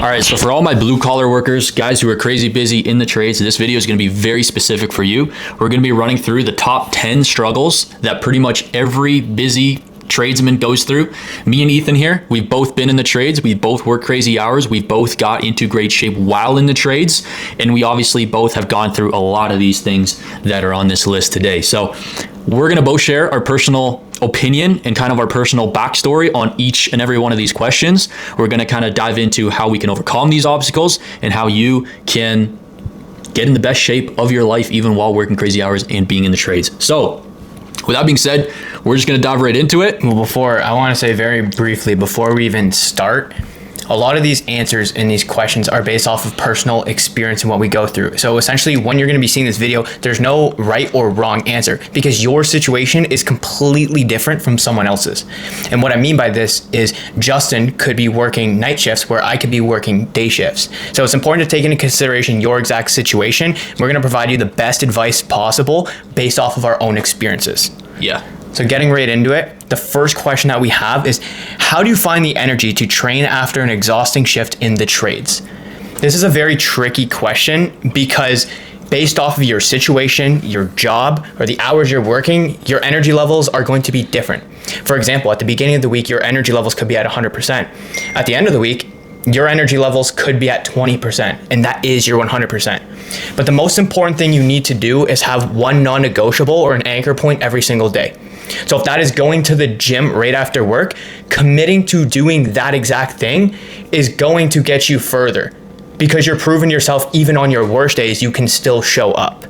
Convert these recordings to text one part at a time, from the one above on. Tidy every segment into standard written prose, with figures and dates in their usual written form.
All right, so for all my blue collar workers, guys who are crazy busy in the trades, this video is going to be very specific for you. We're going to be running through the top 10 struggles that pretty much every busy tradesman goes through. Me and Ethan here, we've both been in the trades. We both work crazy hours. We both got into great shape while in the trades. And we obviously both have gone through a lot of these things that are on this list today. So we're going to both share our personal opinion and kind of our personal backstory on each and every one of these questions. We're going to kind of dive into how we can overcome these obstacles and how you can get in the best shape of your life even while working crazy hours and being in the trades. So with that being said, we're just going to dive right into it. Well, I want to say very briefly, before we even start, a lot of these answers in these questions are based off of personal experience and what we go through. So essentially, when you're going to be seeing this video, there's no right or wrong answer because your situation is completely different from someone else's. And what I mean by this is Justin could be working night shifts where I could be working day shifts. So it's important to take into consideration your exact situation. We're going to provide you the best advice possible based off of our own experiences. Yeah. So getting right into it, the first question that we have is, how do you find the energy to train after an exhausting shift in the trades? This is a very tricky question because based off of your situation, your job, or the hours you're working, your energy levels are going to be different. For example, at the beginning of the week, your energy levels could be at 100%. At the end of the week, your energy levels could be at 20%, and that is your 100%. But the most important thing you need to do is have one non-negotiable or an anchor point every single day. So if that is going to the gym right after work, committing to doing that exact thing is going to get you further because you're proving yourself even on your worst days, you can still show up.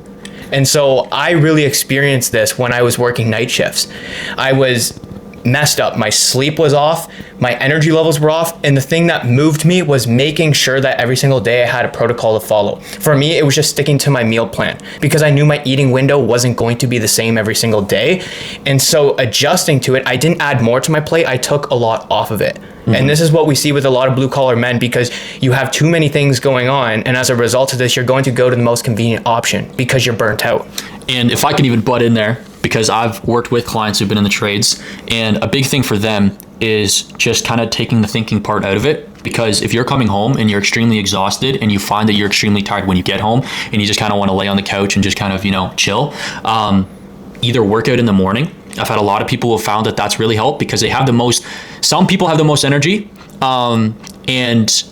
And so I really experienced this when I was working night shifts. I was messed up. My sleep was off, my energy levels were off, and the thing that moved me was making sure that every single day I had a protocol to follow. For me, it was just sticking to my meal plan because I knew my eating window wasn't going to be the same every single day. And so adjusting to it, I didn't add more to my plate, I took a lot off of it. And this is what we see with a lot of blue collar men because you have too many things going on, and as a result of this, you're going to go to the most convenient option because you're burnt out. And if I can even butt in there, because I've worked with clients who've been in the trades, and a big thing for them is just kind of taking the thinking part out of it. Because if you're coming home and you're extremely exhausted and you find that you're extremely tired when you get home and you just kind of want to lay on the couch and just kind of, chill, either work out in the morning. I've had a lot of people who have found that that's really helped because some people have the most energy, and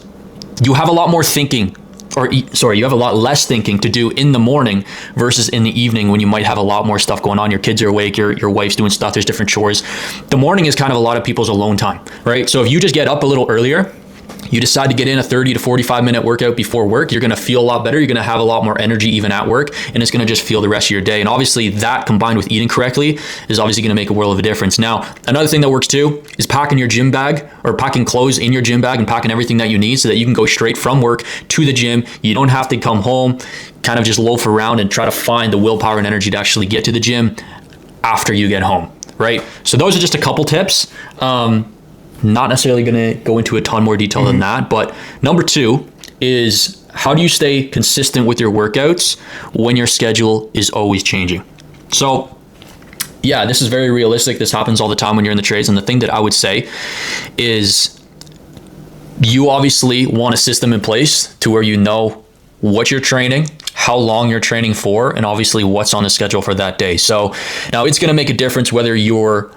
you have a lot more thinking. You have a lot less thinking to do in the morning versus in the evening when you might have a lot more stuff going on. Your kids are awake, your wife's doing stuff, there's different chores. The morning is kind of a lot of people's alone time, right? So if you just get up a little earlier, you decide to get in a 30 to 45 minute workout before work, you're going to feel a lot better. You're going to have a lot more energy even at work, and it's going to just feel the rest of your day. And obviously that combined with eating correctly is obviously going to make a world of a difference. Now, another thing that works too is packing your gym bag or packing clothes in your gym bag and packing everything that you need so that you can go straight from work to the gym. You don't have to come home, kind of just loaf around and try to find the willpower and energy to actually get to the gym after you get home, right? So those are just a couple tips. Not necessarily going to go into a ton more detail than that, but number 2 is, how do you stay consistent with your workouts when your schedule is always changing? So yeah, this is very realistic. This happens all the time when you're in the trades. And the thing that I would say is you obviously want a system in place to where you know what you're training, how long you're training for, and obviously what's on the schedule for that day. So now it's going to make a difference whether you're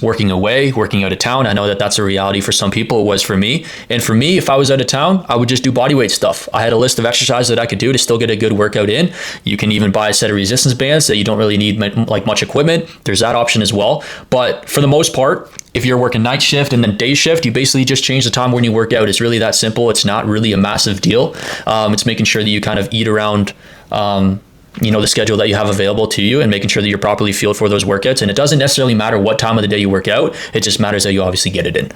working away, working out of town. I know that that's a reality for some people. It was for me. And for me, if I was out of town, I would just do bodyweight stuff. I had a list of exercises that I could do to still get a good workout in. You can even buy a set of resistance bands that you don't really need much equipment. There's that option as well. But for the most part, if you're working night shift and then day shift, you basically just change the time when you work out. It's really that simple. It's not really a massive deal. It's making sure that you kind of eat around the schedule that you have available to you and making sure that you're properly fueled for those workouts. And it doesn't necessarily matter what time of the day you work out. It just matters that you obviously get it in.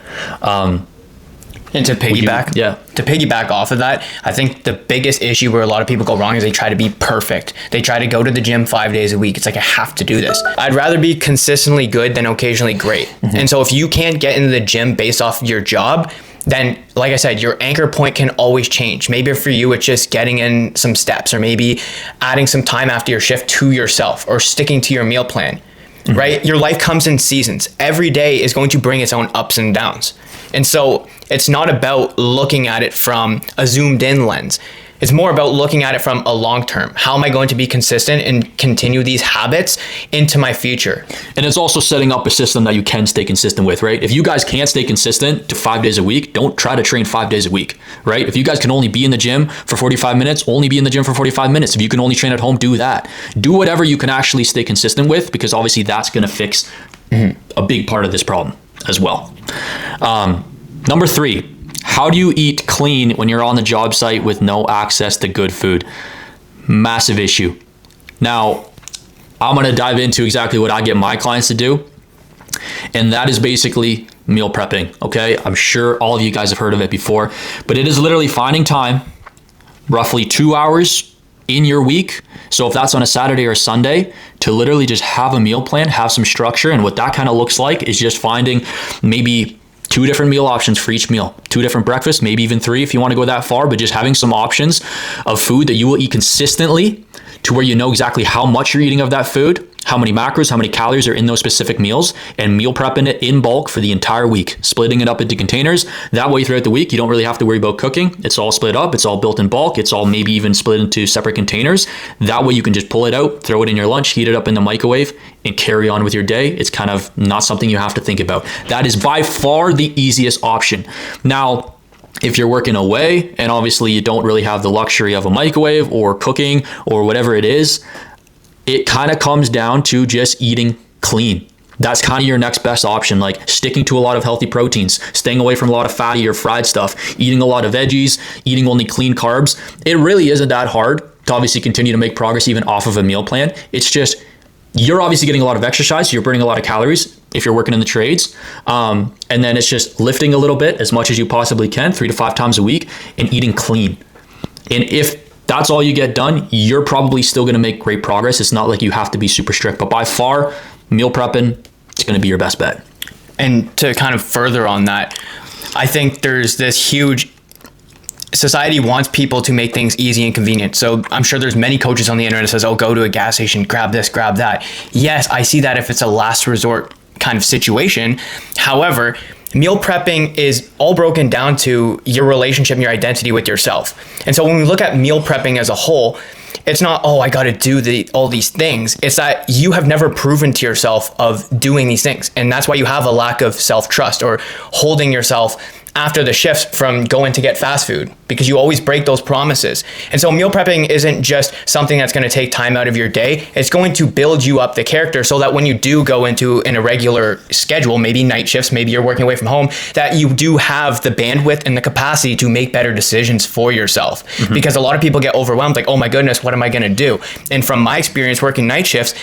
And to piggyback off of that, I think the biggest issue where a lot of people go wrong is they try to be perfect. They try to go to the gym 5 days a week. It's like, I have to do this. I'd rather be consistently good than occasionally great. And so if you can't get into the gym based off your job, then like I said, your anchor point can always change. Maybe for you, it's just getting in some steps, or maybe adding some time after your shift to yourself, or sticking to your meal plan. right? Your life comes in seasons. Every day is going to bring its own ups and downs. And so it's not about looking at it from a zoomed in lens. It's more about looking at it from a long term. How am I going to be consistent and continue these habits into my future? And it's also setting up a system that you can stay consistent with, right? If you guys can't stay consistent to 5 days a week, don't try to train 5 days a week, right? If you guys can only be in the gym for 45 minutes, only be in the gym for 45 minutes. If you can only train at home, do that. Do whatever you can actually stay consistent with, because obviously that's going to fix a big part of this problem as well. Number 3. How do you eat clean when you're on the job site with no access to good food? Massive issue. Now, I'm going to dive into exactly what I get my clients to do. And that is basically meal prepping. Okay. I'm sure all of you guys have heard of it before, but it is literally finding time, roughly 2 hours in your week. So if that's on a Saturday or Sunday, to literally just have a meal plan, have some structure. And what that kind of looks like is just finding maybe 2 different meal options for each meal, 2 different breakfasts, maybe even 3 if you want to go that far, but just having some options of food that you will eat consistently to where you know exactly how much you're eating of that food, how many macros, how many calories are in those specific meals, and meal prepping it in bulk for the entire week, splitting it up into containers. That way throughout the week, you don't really have to worry about cooking. It's all split up. It's all built in bulk. It's all maybe even split into separate containers. That way you can just pull it out, throw it in your lunch, heat it up in the microwave, and carry on with your day. It's kind of not something you have to think about. That is by far the easiest option. Now, if you're working away and obviously you don't really have the luxury of a microwave or cooking or whatever it is, it kind of comes down to just eating clean. That's kind of your next best option, like sticking to a lot of healthy proteins, staying away from a lot of fatty or fried stuff, eating a lot of veggies, eating only clean carbs. It really isn't that hard to obviously continue to make progress even off of a meal plan. It's just, you're obviously getting a lot of exercise, you're burning a lot of calories if you're working in the trades. And then it's just lifting a little bit as much as you possibly can, 3 to 5 times a week, and eating clean. And if that's all you get done, you're probably still going to make great progress. It's not like you have to be super strict, but by far, meal prepping is going to be your best bet. And to kind of further on that, I think there's this huge society wants people to make things easy and convenient. So I'm sure there's many coaches on the internet that says, oh, go to a gas station, grab this, grab that. Yes, I see that if it's a last resort kind of situation. However, meal prepping is all broken down to your relationship and your identity with yourself. And so when we look at meal prepping as a whole, it's not, oh, I got to do all these things. It's that you have never proven to yourself of doing these things. And that's why you have a lack of self-trust or holding yourself after the shift from going to get fast food, because you always break those promises. And so meal prepping isn't just something that's going to take time out of your day. It's going to build you up the character so that when you do go into an irregular schedule, maybe night shifts, maybe you're working away from home, that you do have the bandwidth and the capacity to make better decisions for yourself. Mm-hmm. Because a lot of people get overwhelmed, like, oh my goodness, what am I going to do? And from my experience working night shifts,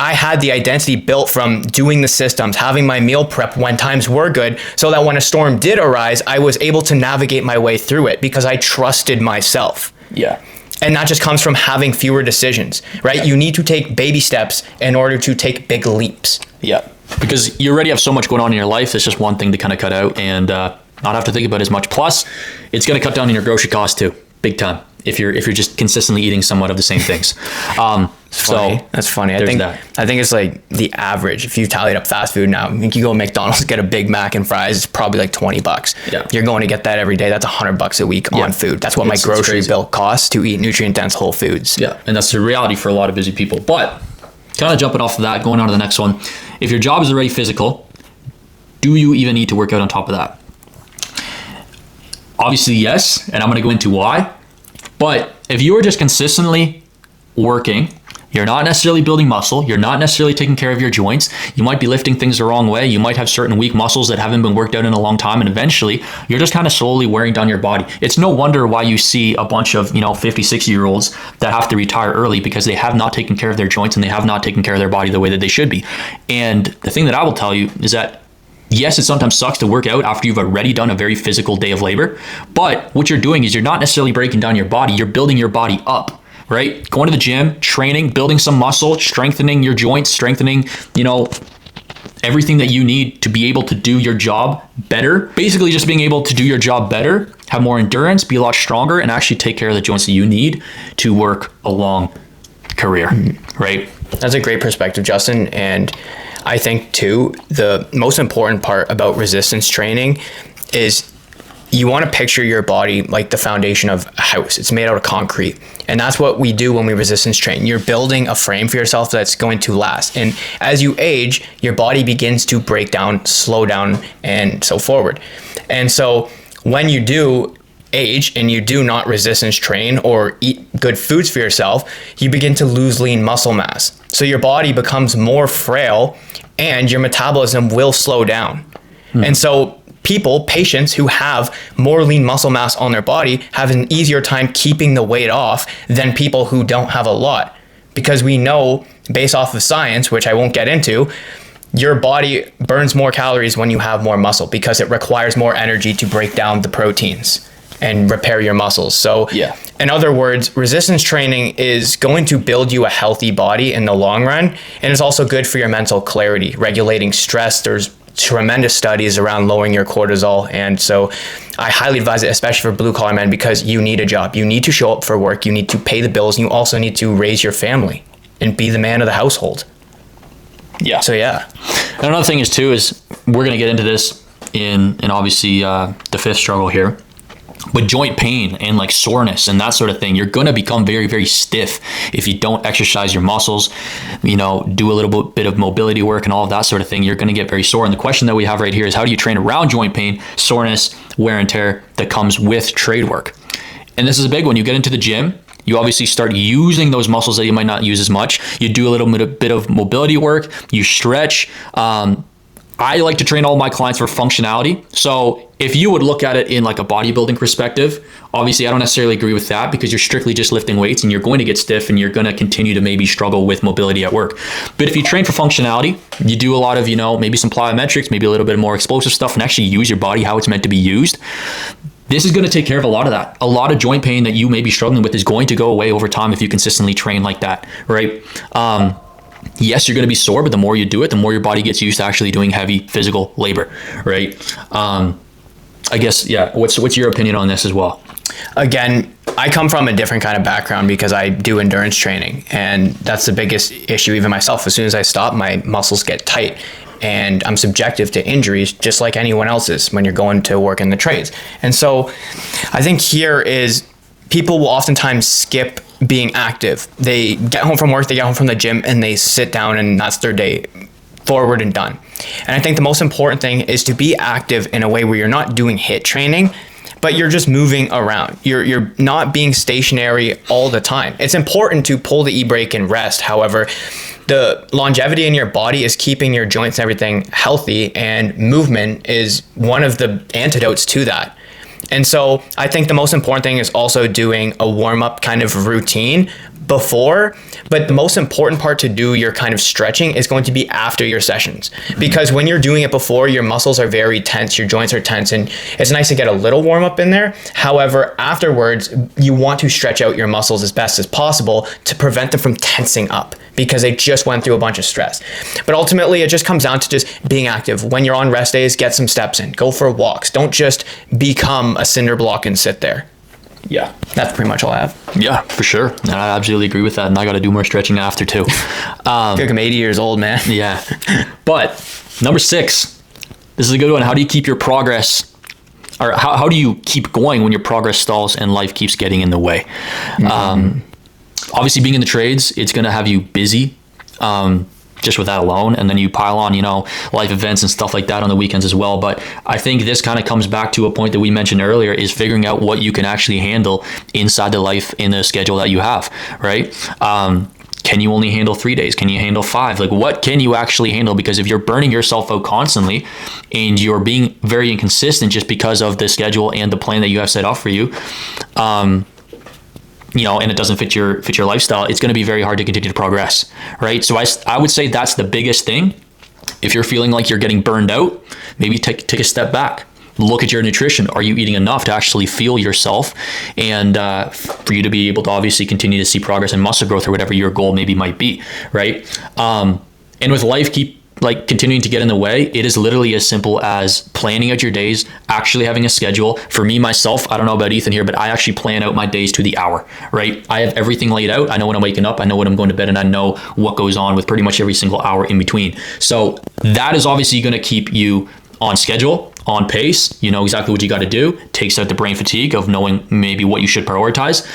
I had the identity built from doing the systems, having my meal prep when times were good, so that when a storm did arise, I was able to navigate my way through it because I trusted myself. Yeah. And that just comes from having fewer decisions, right? You need to take baby steps in order to take big leaps. Yeah. Because you already have so much going on in your life. It's just one thing to kind of cut out and not have to think about as much. Plus, it's going to cut down on your grocery costs too, big time, if you're just consistently eating somewhat of the same things. That's funny. I think it's like the average. If you tallied up fast food now, I think you go to McDonald's, get a Big Mac and fries, it's probably like $20. Yeah. You're going to get that every day. That's $100 a week on food. That's what my grocery bill costs to eat nutrient dense whole foods. Yeah. And that's the reality for a lot of busy people. But kind of jumping off of that, going on to the next one. If your job is already physical, do you even need to work out on top of that? Obviously, yes. And I'm going to go into why. But if you are just consistently working, you're not necessarily building muscle, you're not necessarily taking care of your joints, you might be lifting things the wrong way, you might have certain weak muscles that haven't been worked out in a long time, and eventually you're just kind of slowly wearing down your body. It's no wonder why you see a bunch of 50, 60-year-olds that have to retire early because they have not taken care of their joints and they have not taken care of their body the way that they should be. And the thing that I will tell you is that yes, it sometimes sucks to work out after you've already done a very physical day of labor, but what you're doing is you're not necessarily breaking down your body, you're building your body up, right? Going to the gym, training, building some muscle, strengthening your joints, strengthening, everything that you need to be able to do your job better. Basically just being able to do your job better, have more endurance, be a lot stronger, and actually take care of the joints that you need to work a long career, right? That's a great perspective, Justin. And I think too, the most important part about resistance training is you want to picture your body like the foundation of a house. It's made out of concrete. And that's what we do when we resistance train. You're building a frame for yourself that's going to last. And as you age, your body begins to break down, slow down, and so forward. And so when you do age and you do not resistance train or eat good foods for yourself, you begin to lose lean muscle mass. So your body becomes more frail and your metabolism will slow down. And so patients who have more lean muscle mass on their body have an easier time keeping the weight off than people who don't have a lot. Because we know, based off of science, which I won't get into, your body burns more calories when you have more muscle because it requires more energy to break down the proteins and repair your muscles. So in other words, resistance training is going to build you a healthy body in the long run. And it's also good for your mental clarity, regulating stress. There's tremendous studies around lowering your cortisol. And so I highly advise it, especially for blue collar men, because you need a job. You need to show up for work. You need to pay the bills. And you also need to raise your family and be the man of the household. Yeah. So yeah. And another thing is too, is we're going to get into this in obviously the fifth struggle here. But joint pain and like soreness and that sort of thing, you're going to become very, very stiff if you don't exercise your muscles, do a little bit of mobility work and all of that sort of thing. You're going to get very sore. And the question that we have right here is, how do you train around joint pain, soreness, wear and tear that comes with trade work? And this is a big one. You get into the gym, you obviously start using those muscles that you might not use as much. You do a little bit of mobility work, you stretch. I like to train all my clients for functionality. So if you would look at it in like a bodybuilding perspective, obviously I don't necessarily agree with that, because you're strictly just lifting weights and you're going to get stiff and you're going to continue to maybe struggle with mobility at work. But if you train for functionality, you do a lot of, maybe some plyometrics, maybe a little bit more explosive stuff, and actually use your body how it's meant to be used, this is going to take care of a lot of that. A lot of joint pain that you may be struggling with is going to go away over time if you consistently train like that, right? Yes, you're going to be sore, but the more you do it, the more your body gets used to actually doing heavy physical labor, right? I guess, yeah. What's your opinion on this as well? Again, I come from a different kind of background because I do endurance training, and that's the biggest issue. Even myself, as soon as I stop, my muscles get tight, and I'm subjective to injuries just like anyone else is when you're going to work in the trades. And so I think here is, people will oftentimes skip being active. They get home from work, they get home from the gym, and they sit down, and that's their day, forward and done. And I think the most important thing is to be active in a way where you're not doing HIIT training, but you're just moving around. You're not being stationary all the time. It's important to pull the e-brake and rest. However, the longevity in your body is keeping your joints and everything healthy, and movement is one of the antidotes to that. And so I think the most important thing is also doing a warm-up kind of routine before, but the most important part to do your kind of stretching is going to be after your sessions. Because when you're doing it before, your muscles are very tense, your joints are tense, and it's nice to get a little warm up in there. However, afterwards, you want to stretch out your muscles as best as possible to prevent them from tensing up, because they just went through a bunch of stress. But ultimately, it just comes down to just being active. When you're on rest days, get some steps in, go for walks. Don't just become a cinder block and sit there. Yeah. That's pretty much all I have. Yeah, for sure. And I absolutely agree with that. And I got to do more stretching after too. I'm 80 years old, man. Yeah. But number 6, this is a good one. How do you keep your progress, or how do you keep going when your progress stalls and life keeps getting in the way? Obviously, being in the trades, it's going to have you busy. Just with that alone, and then you pile on, life events and stuff like that on the weekends as well. But I think this kind of comes back to a point that we mentioned earlier, is figuring out what you can actually handle inside the life in the schedule that you have, right? Can you only handle 3 days? Can you handle 5? Like, what can you actually handle? Because if you're burning yourself out constantly and you're being very inconsistent just because of the schedule and the plan that you have set up for you, and it doesn't fit your lifestyle, it's going to be very hard to continue to progress, right? So I would say that's the biggest thing. If you're feeling like you're getting burned out, maybe take a step back. Look at your nutrition. Are you eating enough to actually fuel yourself, and for you to be able to obviously continue to see progress and muscle growth, or whatever your goal maybe might be, right? And with life like continuing to get in the way, it is literally as simple as planning out your days, actually having a schedule. For me, myself, I don't know about Ethan here, but I actually plan out my days to the hour, right? I have everything laid out. I know when I'm waking up, I know when I'm going to bed, and I know what goes on with pretty much every single hour in between. So that is obviously going to keep you on schedule, on pace. You know exactly what you got to do. Takes out the brain fatigue of knowing maybe what you should prioritize.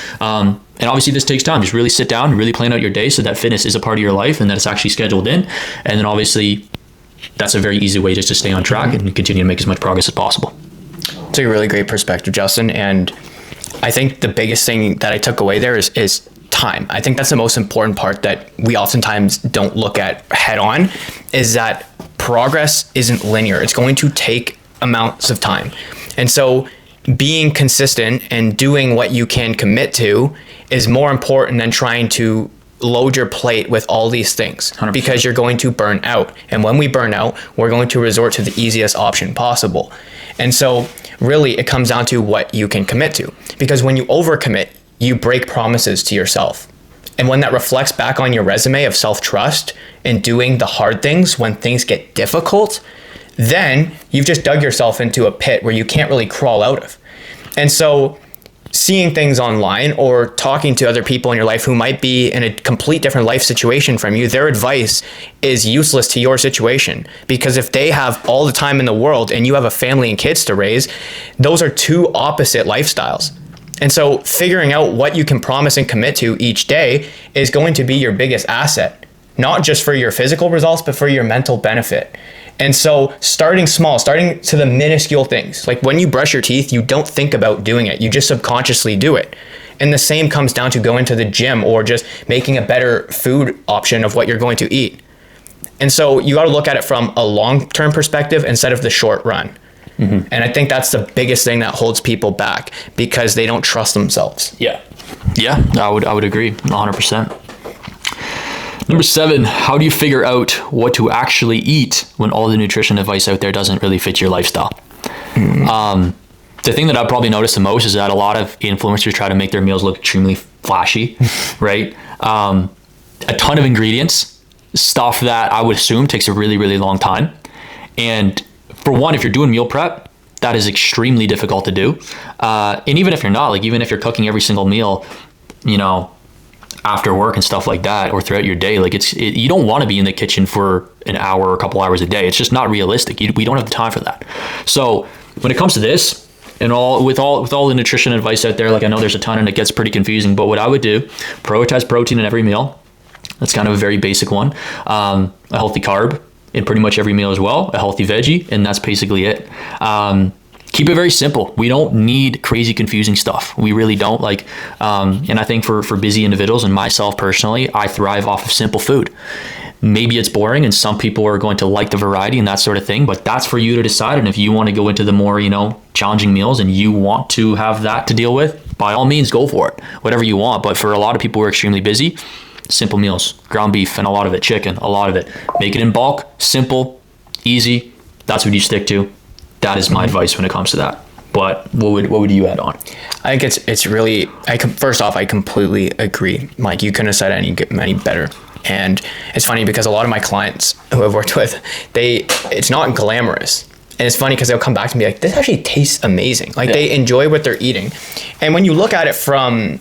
And obviously this takes time. Just really sit down, really plan out your day so that fitness is a part of your life and that it's actually scheduled in. And then obviously that's a very easy way just to stay on track and continue to make as much progress as possible. It's a really great perspective, Justin. And I think the biggest thing that I took away there is time. I think that's the most important part that we oftentimes don't look at head on, is that progress isn't linear. It's going to take amounts of time. And so being consistent and doing what you can commit to is more important than trying to load your plate with all these things 100%. Because you're going to burn out. And when we burn out, we're going to resort to the easiest option possible. And so really it comes down to what you can commit to, because when you overcommit, you break promises to yourself. And when that reflects back on your resume of self-trust and doing the hard things when things get difficult, then you've just dug yourself into a pit where you can't really crawl out of. And so seeing things online or talking to other people in your life who might be in a complete different life situation from you, their advice is useless to your situation, because if they have all the time in the world and you have a family and kids to raise, those are two opposite lifestyles. And so figuring out what you can promise and commit to each day is going to be your biggest asset, not just for your physical results, but for your mental benefit. And so starting small, starting to the minuscule things, like when you brush your teeth, you don't think about doing it. You just subconsciously do it. And the same comes down to going to the gym or just making a better food option of what you're going to eat. And so you got to look at it from a long-term perspective instead of the short run. Mm-hmm. And I think that's the biggest thing that holds people back, because they don't trust themselves. Yeah, I would agree 100%. Number 7, how do you figure out what to actually eat when all the nutrition advice out there doesn't really fit your lifestyle? The thing that I've probably noticed the most is that a lot of influencers try to make their meals look extremely flashy, right? A ton of ingredients, stuff that I would assume takes a really, really long time. And for one, if you're doing meal prep, that is extremely difficult to do. And even if you're not, like even if you're cooking every single meal, you know, after work and stuff like that, or throughout your day, like you don't want to be in the kitchen for an hour or a couple hours a day. It's just not realistic. We don't have the time for that. So when it comes to this and with all the nutrition advice out there, like I know there's a ton and it gets pretty confusing, but what I would do, prioritize protein in every meal. That's kind of a very basic one. A healthy carb in pretty much every meal as well, a healthy veggie, and that's basically it. Keep it very simple. We don't need crazy confusing stuff. We really don't. And I think for busy individuals and myself personally, I thrive off of simple food. Maybe it's boring and some people are going to like the variety and that sort of thing, but that's for you to decide. And if you want to go into the more, challenging meals and you want to have that to deal with, by all means, go for it, whatever you want. But for a lot of people who are extremely busy, simple meals, ground beef, and a lot of it, chicken, a lot of it, make it in bulk, simple, easy. That's what you stick to. That is my advice when it comes to that. But what would you add on? I think it's really, first off, I completely agree. Mike, you couldn't have said any better. And it's funny because a lot of my clients who I've worked with, it's not glamorous. And it's funny because they'll come back to me like, this actually tastes amazing. They enjoy what they're eating. And when you look at it from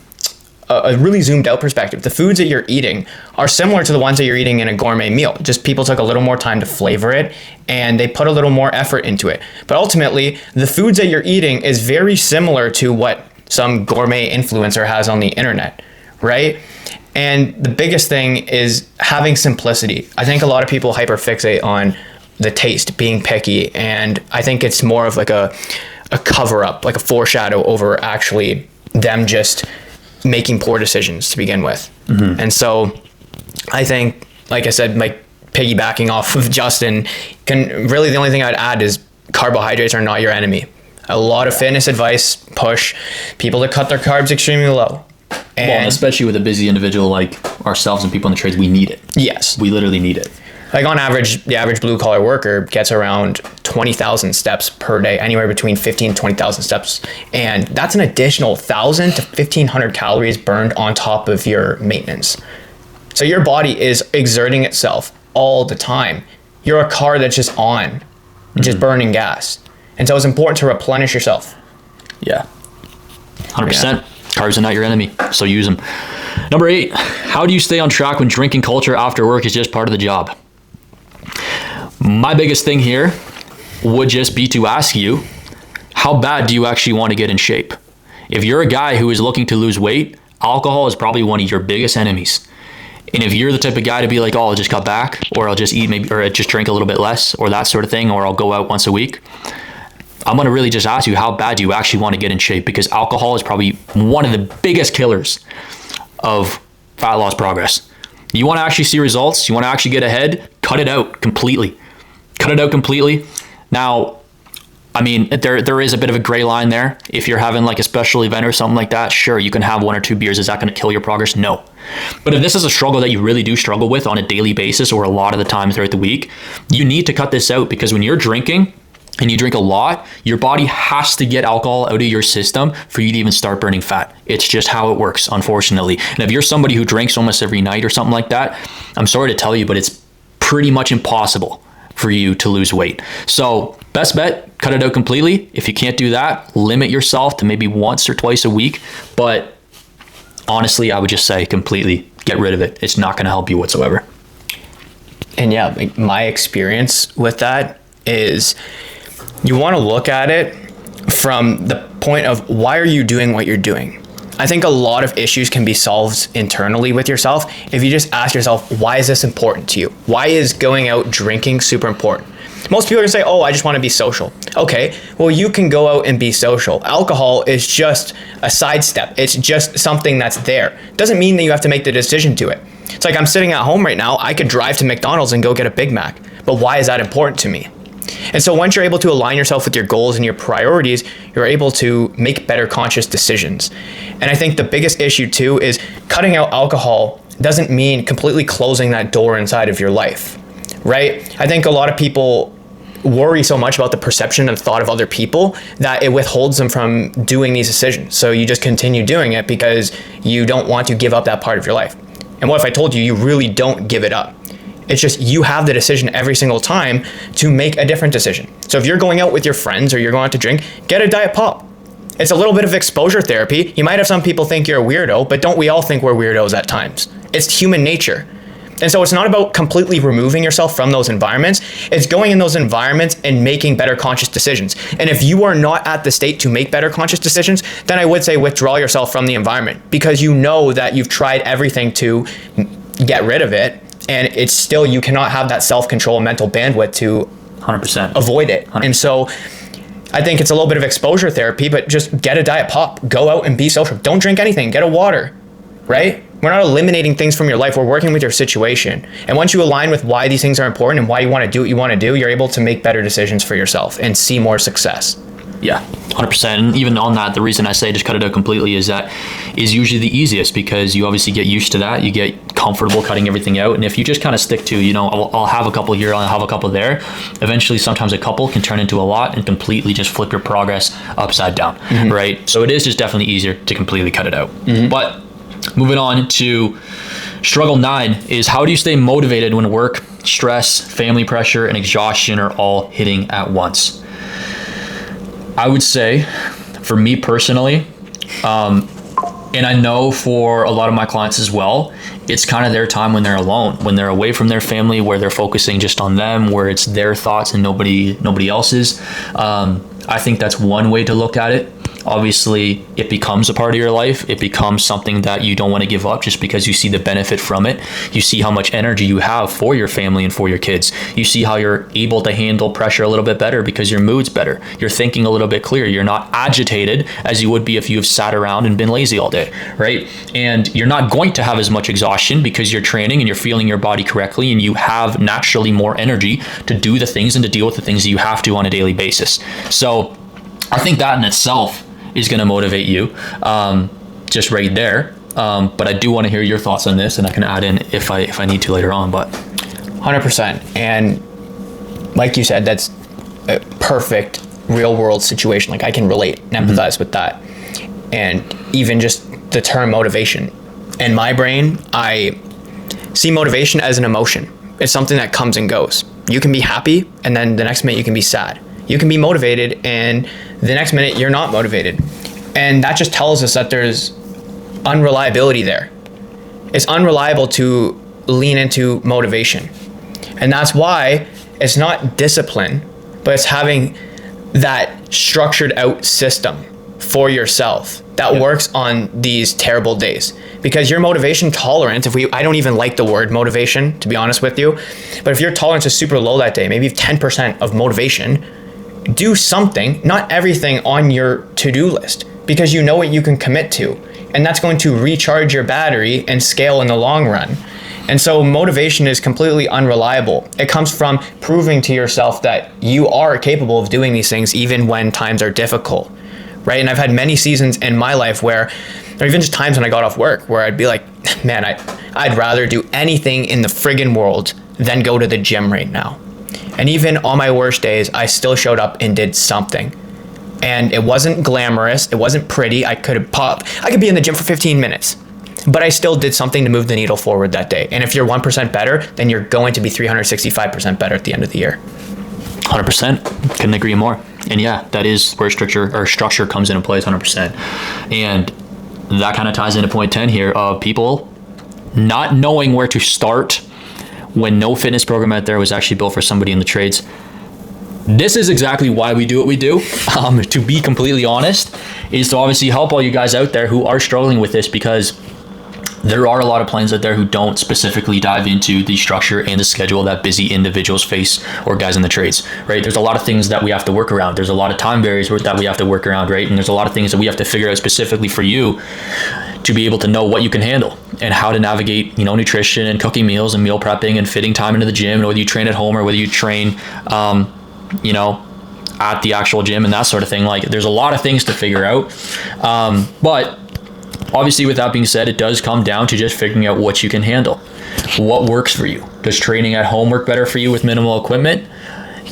a really zoomed out perspective, the foods that you're eating are similar to the ones that you're eating in a gourmet meal. Just people took a little more time to flavor it and they put a little more effort into it. But ultimately, the foods that you're eating is very similar to what some gourmet influencer has on the internet, right? And the biggest thing is having simplicity. I think a lot of people hyperfixate on the taste, being picky, and I think it's more of like a cover up, like a foreshadow over actually them just making poor decisions to begin with. Mm-hmm. And so I think, like I said, like piggybacking off of Justin, the only thing I'd add is carbohydrates are not your enemy. A lot of fitness advice push people to cut their carbs extremely low. And especially with a busy individual like ourselves and people in the trades, we need it. Yes. We literally need it. Like on average, the average blue collar worker gets around 20,000 steps per day, anywhere between 15 and 20,000 steps. And that's an additional 1,000 to 1,500 calories burned on top of your maintenance. So your body is exerting itself all the time. you're a car that's just on, just burning gas. And so it's important to replenish yourself. Yeah. 100%. Carbs are not your enemy, so use them. Number 8, how do you stay on track when drinking culture after work is just part of the job? My biggest thing here would just be to ask you, how bad do you actually want to get in shape? If you're a guy who is looking to lose weight, alcohol is probably one of your biggest enemies. And if you're the type of guy to be like, oh, I'll just cut back, or I'll just eat maybe, or just drink a little bit less, or that sort of thing, or I'll go out once a week, I'm going to really just ask you, how bad do you actually want to get in shape? Because alcohol is probably one of the biggest killers of fat loss progress. You want to actually see results, you want to actually get ahead, cut it out completely. Cut it out completely. Now, I mean, there is a bit of a gray line there. If you're having like a special event or something like that, sure, you can have 1 or 2 beers. Is that going to kill your progress? No. But if this is a struggle that you really do struggle with on a daily basis or a lot of the time throughout the week, you need to cut this out, because when you're drinking and you drink a lot, your body has to get alcohol out of your system for you to even start burning fat. It's just how it works, unfortunately. And if you're somebody who drinks almost every night or something like that, I'm sorry to tell you, but it's pretty much impossible for you to lose weight. So best bet, cut it out completely. If you can't do that, limit yourself to maybe once or twice a week. But honestly, I would just say completely get rid of it. It's not going to help you whatsoever. And yeah, like my experience with that is you want to look at it from the point of, why are you doing what you're doing? I think a lot of issues can be solved internally with yourself if you just ask yourself, why is this important to you? Why is going out drinking super important? Most people are gonna say, oh, I just want to be social. Okay, well, you can go out and be social. Alcohol is just a sidestep. It's just something that's there. Doesn't mean that you have to make the decision to it. It's like, I'm sitting at home right now. I could drive to McDonald's and go get a Big Mac. But why is that important to me? And so once you're able to align yourself with your goals and your priorities, you're able to make better conscious decisions. And I think the biggest issue too is cutting out alcohol doesn't mean completely closing that door inside of your life, right? I think a lot of people worry so much about the perception and thought of other people that it withholds them from doing these decisions. So you just continue doing it because you don't want to give up that part of your life. And what if I told you, you really don't give it up? It's just you have the decision every single time to make a different decision. So if you're going out with your friends or you're going out to drink, get a diet pop. It's a little bit of exposure therapy. You might have some people think you're a weirdo, but don't we all think we're weirdos at times? It's human nature. And so it's not about completely removing yourself from those environments. It's going in those environments and making better conscious decisions. And if you are not at the state to make better conscious decisions, then I would say withdraw yourself from the environment, because you know that you've tried everything to get rid of it. And it's still, you cannot have that self-control and mental bandwidth to 100% avoid it. 100%. And so I think it's a little bit of exposure therapy, but just get a diet pop, go out and be social. Don't drink anything, get a water, right? We're not eliminating things from your life. We're working with your situation. And once you align with why these things are important and why you want to do what you want to do, you're able to make better decisions for yourself and see more success. Yeah, 100%. And even on that, the reason I say just cut it out completely is that is usually the easiest, because you obviously get used to that. You get comfortable cutting everything out. And if you just kind of stick to, I'll have a couple here, I'll have a couple there. Eventually, sometimes a couple can turn into a lot and completely just flip your progress upside down, right? So it is just definitely easier to completely cut it out. But moving on to struggle 9 is, how do you stay motivated when work, stress, family pressure, and exhaustion are all hitting at once? I would say, for me personally, and I know for a lot of my clients as well, it's kind of their time when they're alone, when they're away from their family, where they're focusing just on them, where it's their thoughts and nobody else's. I think that's one way to look at it. Obviously, it becomes a part of your life. It becomes something that you don't want to give up just because you see the benefit from it. You see how much energy you have for your family and for your kids. You see how you're able to handle pressure a little bit better because your mood's better. You're thinking a little bit clearer. You're not agitated as you would be if you have sat around and been lazy all day, right? And you're not going to have as much exhaustion because you're training and you're feeling your body correctly, and you have naturally more energy to do the things and to deal with the things that you have to on a daily basis. So I think that in itself is going to motivate you, just right there. But I do want to hear your thoughts on this, and I can add in if I need to later on. But 100%. And like you said, that's a perfect real world situation. Like, I can relate and empathize with that. And even just the term motivation. In my brain, I see motivation as an emotion. It's something that comes and goes. You can be happy, and then the next minute you can be sad. You can be motivated, and the next minute you're not motivated. And that just tells us that there's unreliability there. It's unreliable to lean into motivation. And that's why it's not discipline, but it's having that structured out system for yourself that works on these terrible days. Because your motivation tolerance, I don't even like the word motivation, to be honest with you, but if your tolerance is super low that day, maybe 10% of motivation, do something, not everything on your to-do list, because you know what you can commit to. And that's going to recharge your battery and scale in the long run. And so motivation is completely unreliable. It comes from proving to yourself that you are capable of doing these things even when times are difficult, right? And I've had many seasons in my life where, or even just times when I got off work, where I'd be like, man, I'd rather do anything in the friggin' world than go to the gym right now. And even on my worst days, I still showed up and did something. And it wasn't glamorous, it wasn't pretty. I could be in the gym for 15 minutes, but I still did something to move the needle forward that day. And if you're 1% better, then you're going to be 365% better at the end of the year. 100%. Couldn't agree more. And yeah, that is where structure comes into play, 100%. And that kind of ties into point 10 here of people not knowing where to start when no fitness program out there was actually built for somebody in the trades. This is exactly why we do what we do, to be completely honest, is to obviously help all you guys out there who are struggling with this, because there are a lot of plans out there who don't specifically dive into the structure and the schedule that busy individuals face, or guys in the trades, right? There's a lot of things that we have to work around. There's a lot of time barriers that we have to work around, right? And there's a lot of things that we have to figure out specifically for you to be able to know what you can handle and how to navigate, nutrition and cooking meals and meal prepping and fitting time into the gym, and whether you train at home or whether you train, at the actual gym and that sort of thing. Like, there's a lot of things to figure out. But obviously, with that being said, it does come down to just figuring out what you can handle. What works for you? Does training at home work better for you with minimal equipment?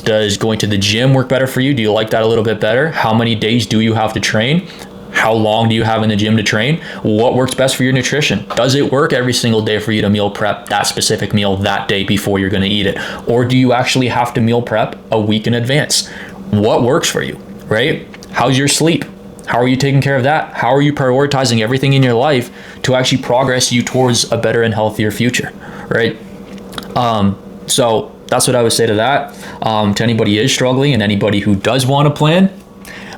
Does going to the gym work better for you? Do you like that a little bit better? How many days do you have to train? How long do you have in the gym to train? What works best for your nutrition? Does it work every single day for you to meal prep that specific meal that day before you're going to eat it? Or do you actually have to meal prep a week in advance? What works for you, right? How's your sleep? How are you taking care of that? How are you prioritizing everything in your life to actually progress you towards a better and healthier future, right? So that's what I would say to that. To anybody who is struggling and anybody who does want a plan,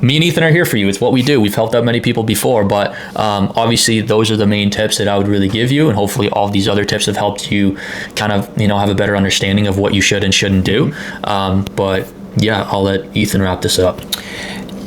me and Ethan are here for you. It's what we do. We've helped out many people before, but obviously those are the main tips that I would really give you. And hopefully all of these other tips have helped you kind of, have a better understanding of what you should and shouldn't do. But yeah, I'll let Ethan wrap this up.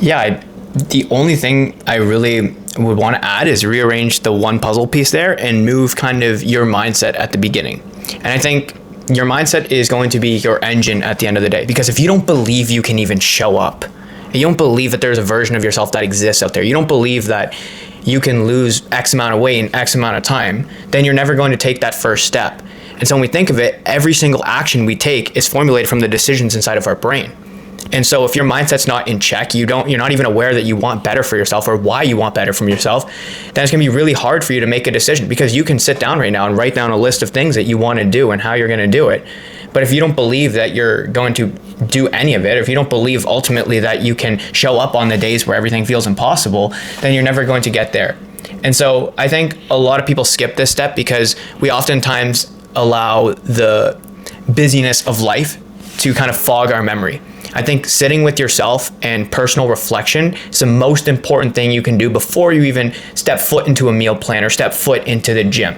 Yeah, the only thing I really would want to add is rearrange the one puzzle piece there and move kind of your mindset at the beginning. And I think your mindset is going to be your engine at the end of the day, because if you don't believe you can even show up, you don't believe that there's a version of yourself that exists out there, you don't believe that you can lose X amount of weight in X amount of time, then you're never going to take that first step. And so when we think of it, every single action we take is formulated from the decisions inside of our brain. And so if your mindset's not in check, you're not even aware that you want better for yourself or why you want better from yourself, then it's going to be really hard for you to make a decision, because you can sit down right now and write down a list of things that you want to do and how you're going to do it. But if you don't believe that you're going to do any of it, if you don't believe ultimately that you can show up on the days where everything feels impossible, then you're never going to get there. And so I think a lot of people skip this step because we oftentimes allow the busyness of life to kind of fog our memory. I think sitting with yourself and personal reflection is the most important thing you can do before you even step foot into a meal plan or step foot into the gym.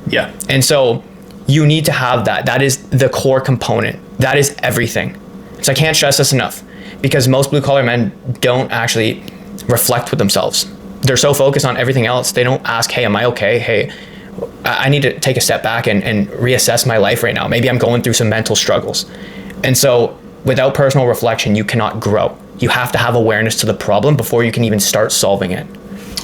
Yeah. And so you need to have that. That is the core component. That is everything. So I can't stress this enough, because most blue collar men don't actually reflect with themselves. They're so focused on everything else. They don't ask, hey, am I okay? Hey, I need to take a step back and reassess my life right now. Maybe I'm going through some mental struggles. And so without personal reflection, you cannot grow. You have to have awareness to the problem before you can even start solving it.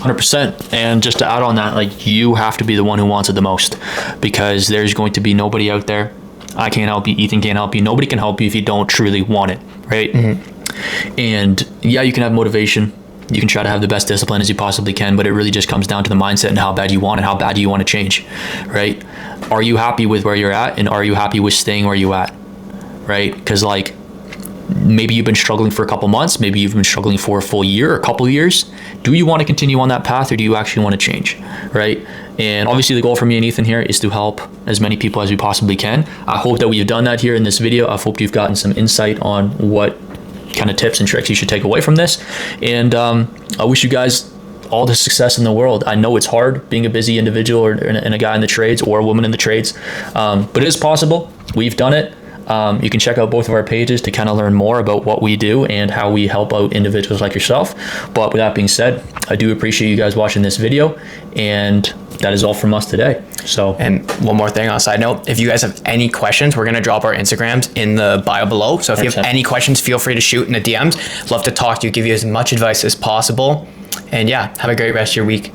100%. And just to add on that, like, you have to be the one who wants it the most, because there's going to be nobody out there. I can't help you. Ethan can't help you. Nobody can help you if you don't truly want it, right? Mm-hmm. And yeah, you can have motivation. You can try to have the best discipline as you possibly can, but it really just comes down to the mindset and how bad you want it, how bad do you want to change, right? Are you happy with where you're at, and are you happy with staying where you're at? right? Because like maybe you've been struggling for a couple months, maybe you've been struggling for a full year or a couple of years. Do you want to continue on that path, or do you actually want to change, right? And obviously the goal for me and Ethan here is to help as many people as we possibly can. I hope that we've done that here in this video. I hope you've gotten some insight on what kind of tips and tricks you should take away from this. And I wish you guys all the success in the world. I know it's hard being a busy individual or a guy in the trades or a woman in the trades, but it is possible. We've done it. You can check out both of our pages to kind of learn more about what we do and how we help out individuals like yourself. But with that being said, I do appreciate you guys watching this video, and that is all from us today. So, and one more thing on a side note, if you guys have any questions, we're going to drop our Instagrams in the bio below. So if you have any questions, feel free to shoot in the DMs. Love to talk to you, give you as much advice as possible. And yeah, have a great rest of your week.